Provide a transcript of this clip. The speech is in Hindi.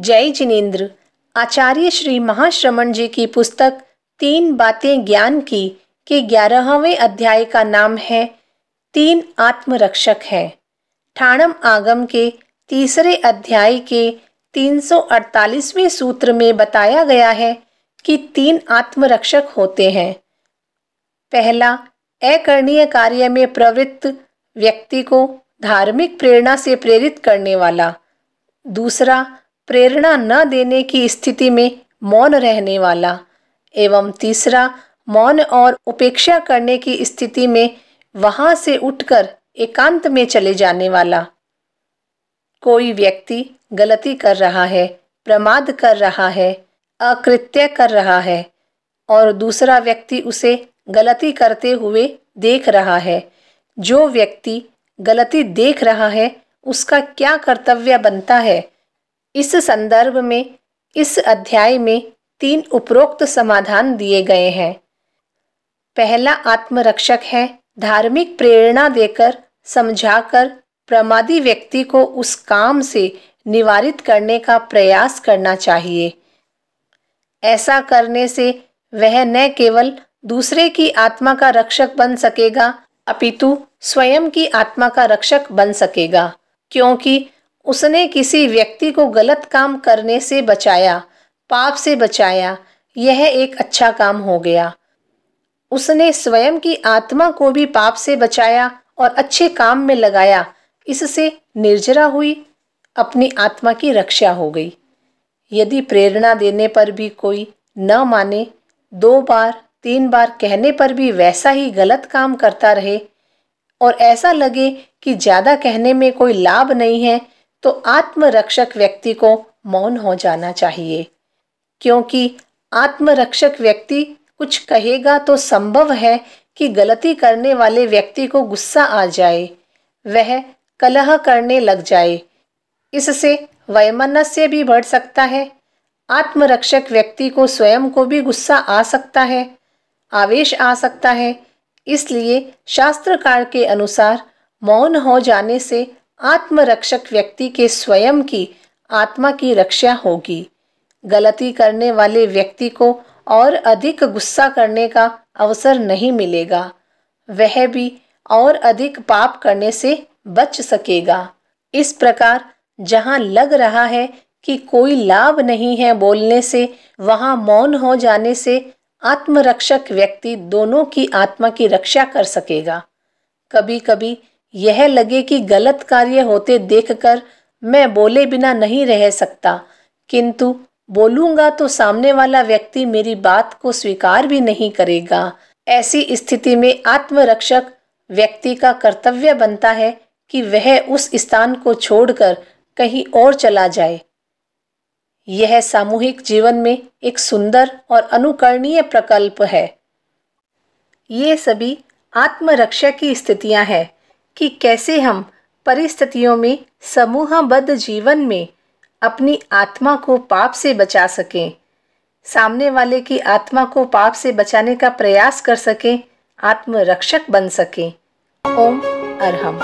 जय जिनेन्द्र। आचार्य श्री महाश्रमण जी की पुस्तक 3 बातें ज्ञान की के 11वें अध्याय का नाम है 3 आत्मरक्षक है। ठाणम आगम के तीसरे अध्याय के 348वें सूत्र में बताया गया है कि 3 आत्मरक्षक होते हैं। पहला, अकरणीय कार्य में प्रवृत्त व्यक्ति को धार्मिक प्रेरणा से प्रेरित करने वाला। दूसरा, प्रेरणा न देने की स्थिति में मौन रहने वाला। एवं तीसरा, मौन और उपेक्षा करने की स्थिति में वहां से उठकर एकांत में चले जाने वाला। कोई व्यक्ति गलती कर रहा है, प्रमाद कर रहा है, अकृत्य कर रहा है और दूसरा व्यक्ति उसे गलती करते हुए देख रहा है। जो व्यक्ति गलती देख रहा है उसका क्या कर्तव्य बनता है? इस संदर्भ में इस अध्याय में 3 उपरोक्त समाधान दिए गए हैं। पहला आत्मरक्षक है धार्मिक प्रेरणा देकर समझाकर प्रमादी व्यक्ति को उस काम से निवारित करने का प्रयास करना चाहिए। ऐसा करने से वह न केवल दूसरे की आत्मा का रक्षक बन सकेगा अपितु स्वयं की आत्मा का रक्षक बन सकेगा, क्योंकि उसने किसी व्यक्ति को गलत काम करने से बचाया, पाप से बचाया। यह एक अच्छा काम हो गया। उसने स्वयं की आत्मा को भी पाप से बचाया और अच्छे काम में लगाया। इससे निर्जरा हुई, अपनी आत्मा की रक्षा हो गई। यदि प्रेरणा देने पर भी कोई न माने, 2 बार 3 बार कहने पर भी वैसा ही गलत काम करता रहे और ऐसा लगे कि ज़्यादा कहने में कोई लाभ नहीं है, तो आत्मरक्षक व्यक्ति को मौन हो जाना चाहिए, क्योंकि आत्मरक्षक व्यक्ति कुछ कहेगा तो संभव है कि गलती करने वाले व्यक्ति को गुस्सा आ जाए, वह कलह करने लग जाए। इससे वैमनस्य भी बढ़ सकता है। आत्मरक्षक व्यक्ति को स्वयं को भी गुस्सा आ सकता है, आवेश आ सकता है। इसलिए शास्त्रकार के अनुसार मौन हो जाने से आत्मरक्षक व्यक्ति के स्वयं की आत्मा की रक्षा होगी। गलती करने वाले व्यक्ति को और अधिक गुस्सा करने का अवसर नहीं मिलेगा, वह भी और अधिक पाप करने से बच सकेगा। इस प्रकार जहां लग रहा है कि कोई लाभ नहीं है बोलने से, वहां मौन हो जाने से आत्मरक्षक व्यक्ति दोनों की आत्मा की रक्षा कर सकेगा। कभी कभी यह लगे कि गलत कार्य होते देखकर मैं बोले बिना नहीं रह सकता, किंतु बोलूंगा तो सामने वाला व्यक्ति मेरी बात को स्वीकार भी नहीं करेगा। ऐसी स्थिति में आत्मरक्षक व्यक्ति का कर्तव्य बनता है कि वह उस स्थान को छोड़कर कहीं और चला जाए। यह सामूहिक जीवन में एक सुंदर और अनुकरणीय प्रकल्प है। ये सभी आत्मरक्षा की स्थितियां हैं कि कैसे हम परिस्थितियों में समूहबद्ध जीवन में अपनी आत्मा को पाप से बचा सकें, सामने वाले की आत्मा को पाप से बचाने का प्रयास कर सकें, आत्मरक्षक बन सकें। ओम अरहम।